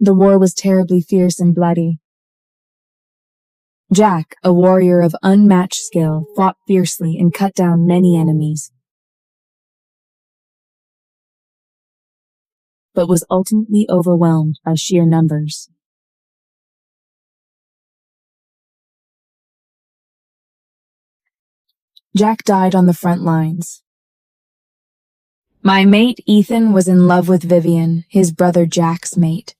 The war was terribly fierce and bloody. Jack, a warrior of unmatched skill, fought fiercely and cut down many enemies, but was ultimately overwhelmed by sheer numbers. Jack died on the front lines. My mate Ethan was in love with Vivian, his brother Jack's mate.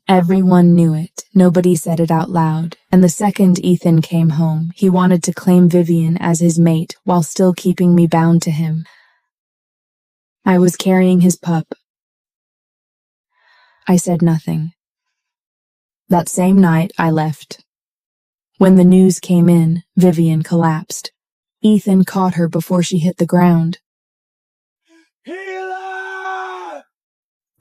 Everyone knew it. Nobody said it out loud. And the second Ethan came home, he wanted to claim Vivian as his mate while still keeping me bound to him. I was carrying his pup. I said nothing. That same night, I left. When the news came in, Vivian collapsed. Ethan caught her before she hit the ground.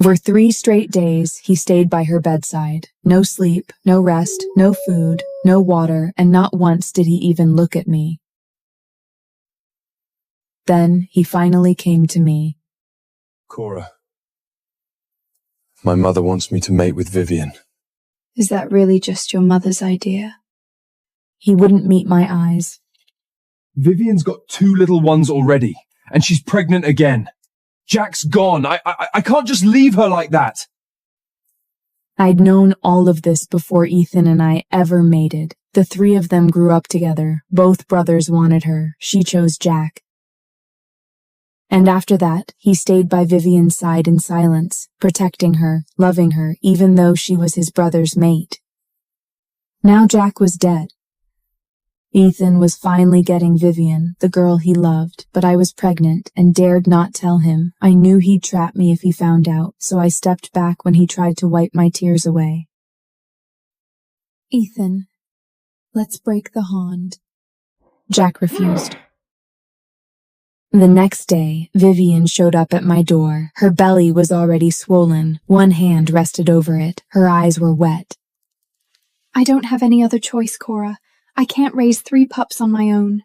For 3 straight days, he stayed by her bedside. No sleep, no rest, no food, no water, and not once did he even look at me. Then he finally came to me. Cora, my mother wants me to mate with Vivian. Is that really just your mother's idea? He wouldn't meet my eyes. Vivian's got 2 little ones already, and she's pregnant again. Jack's gone. I can't just leave her like that. I'd known all of this before Ethan and I ever mated. The 3 of them grew up together. Both brothers wanted her. She chose Jack. And after that, he stayed by Vivian's side in silence, protecting her, loving her, even though she was his brother's mate. Now Jack was dead. Ethan was finally getting Vivian, the girl he loved, but I was pregnant and dared not tell him. I knew he'd trap me if he found out, so I stepped back when he tried to wipe my tears away. Ethan, let's break the bond. Jack refused. The next day, Vivian showed up at my door. Her belly was already swollen. One hand rested over it. Her eyes were wet. I don't have any other choice, Cora. I can't raise 3 pups on my own.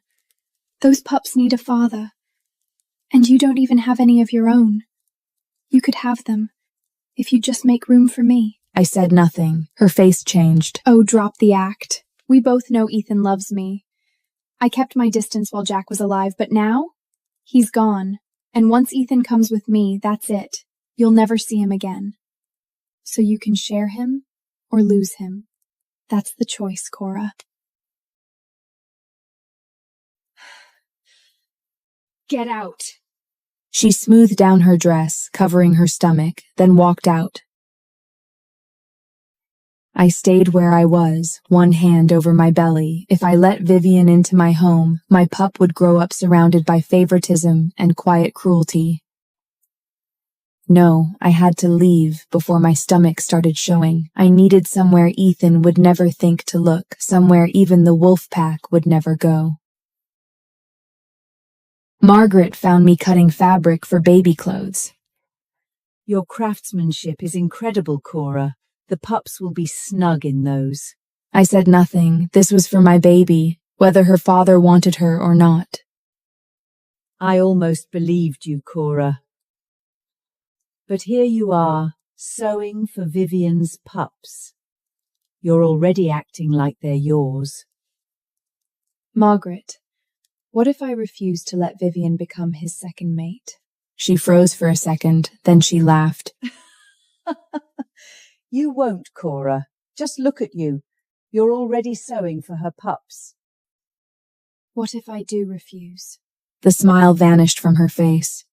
Those pups need a father. And you don't even have any of your own. You could have them, if you'd just make room for me. I said nothing. Her face changed. Oh, drop the act. We both know Ethan loves me. I kept my distance while Jack was alive, but now, he's gone. And once Ethan comes with me, that's it. You'll never see him again. So you can share him, or lose him. That's the choice, Cora. Get out. She smoothed down her dress, covering her stomach, then walked out. I stayed where I was, one hand over my belly. If I let Vivian into my home, my pup would grow up surrounded by favoritism and quiet cruelty. No, I had to leave before my stomach started showing. I needed somewhere Ethan would never think to look, somewhere even the wolf pack would never go. Margaret found me cutting fabric for baby clothes. Your craftsmanship is incredible, Cora. The pups will be snug in those. I said nothing. This was for my baby, whether her father wanted her or not. I almost believed you, Cora. But here you are, sewing for Vivian's pups. You're already acting like they're yours. Margaret, what if I refuse to let Vivian become his second mate? She froze for a second, then she laughed. You won't, Cora. Just look at you. You're already sewing for her pups. What if I do refuse? The smile vanished from her face.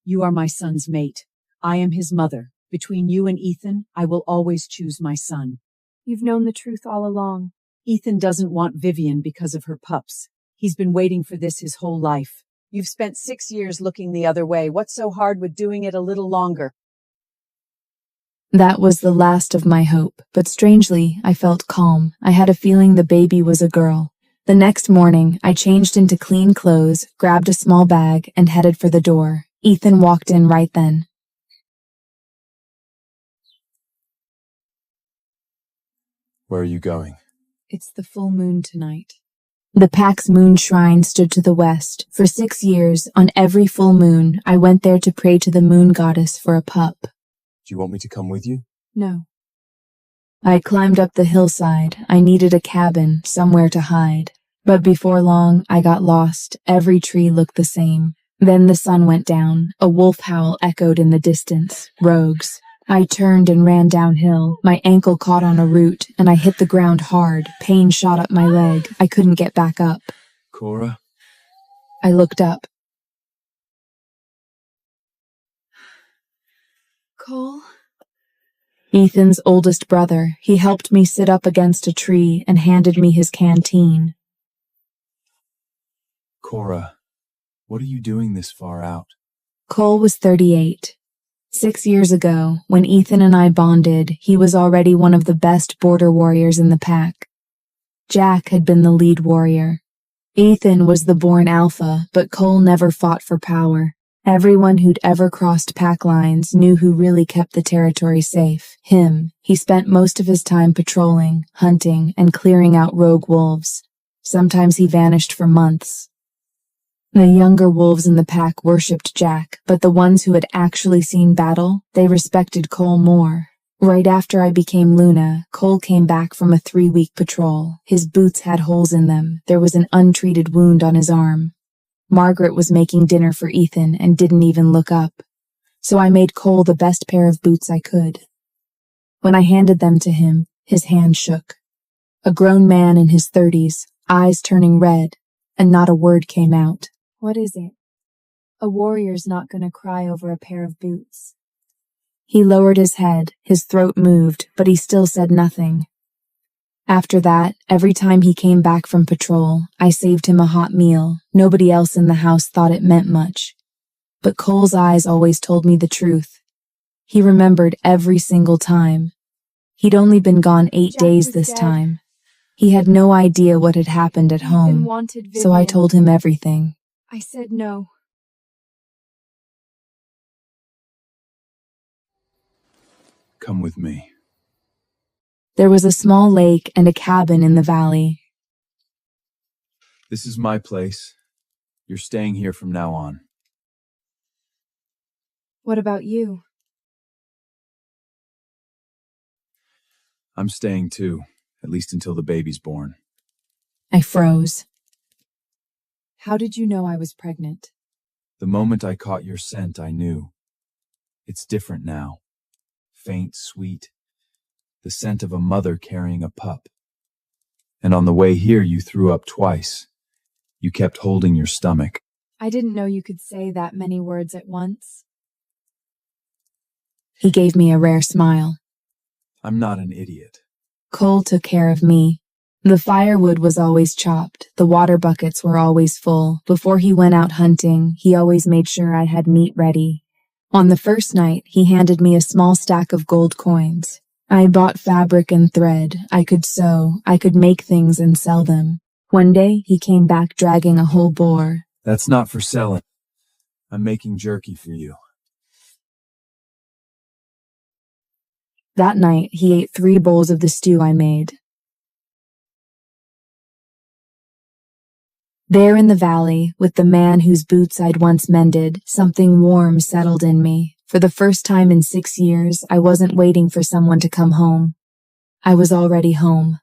You are my son's mate. I am his mother. Between you and Ethan, I will always choose my son. You've known the truth all along. Ethan doesn't want Vivian because of her pups. He's been waiting for this his whole life. You've spent 6 years looking the other way. What's so hard with doing it a little longer? That was the last of my hope, but strangely, I felt calm. I had a feeling the baby was a girl. The next morning, I changed into clean clothes, grabbed a small bag, and headed for the door. Ethan walked in right then. Where are you going? It's the full moon tonight. The pack's moon shrine stood to the west. For 6 years, on every full moon, I went there to pray to the moon goddess for a pup. Do you want me to come with you? No. I climbed up the hillside. I needed a cabin, somewhere to hide. But before long, I got lost. Every tree looked the same. Then the sun went down. A wolf howl echoed in the distance. Rogues. I turned and ran downhill. My ankle caught on a root, and I hit the ground hard. Pain shot up my leg. I couldn't get back up. Cora? I looked up. Cole? Ethan's oldest brother. He helped me sit up against a tree and handed me his canteen. Cora, what are you doing this far out? Cole was 38. 6 years ago, when Ethan and I bonded, he was already one of the best border warriors in the pack. Jack had been the lead warrior. Ethan was the born alpha, but Cole never fought for power. Everyone who'd ever crossed pack lines knew who really kept the territory safe. Him. He spent most of his time patrolling, hunting, and clearing out rogue wolves. Sometimes he vanished for months. The younger wolves in the pack worshipped Jack, but the ones who had actually seen battle, they respected Cole more. Right after I became Luna, Cole came back from a 3-week patrol. His boots had holes in them. There was an untreated wound on his arm. Margaret was making dinner for Ethan and didn't even look up. So I made Cole the best pair of boots I could. When I handed them to him, his hand shook. A grown man in his 30s, eyes turning red, and not a word came out. What is it? A warrior's not gonna cry over a pair of boots. He lowered his head, his throat moved, but he still said nothing. After that, every time he came back from patrol, I saved him a hot meal. Nobody else in the house thought it meant much. But Cole's eyes always told me the truth. He remembered every single time. He'd only been gone 8 days this time. He had no idea what had happened at home, so I told him everything. I said no. Come with me. There was a small lake and a cabin in the valley. This is my place. You're staying here from now on. What about you? I'm staying too, at least until the baby's born. I froze. How did you know I was pregnant? The moment I caught your scent, I knew. It's different now. Faint, sweet. The scent of a mother carrying a pup. And on the way here, you threw up twice. You kept holding your stomach. I didn't know you could say that many words at once. He gave me a rare smile. I'm not an idiot. Cole took care of me. The firewood was always chopped. The water buckets were always full. Before he went out hunting, he always made sure I had meat ready. On the first night, he handed me a small stack of gold coins. I bought fabric and thread. I could sew. I could make things and sell them. One day, he came back dragging a whole boar. That's not for selling. I'm making jerky for you. That night, he ate 3 bowls of the stew I made. There in the valley, with the man whose boots I'd once mended, something warm settled in me. For the first time in 6 years, I wasn't waiting for someone to come home. I was already home.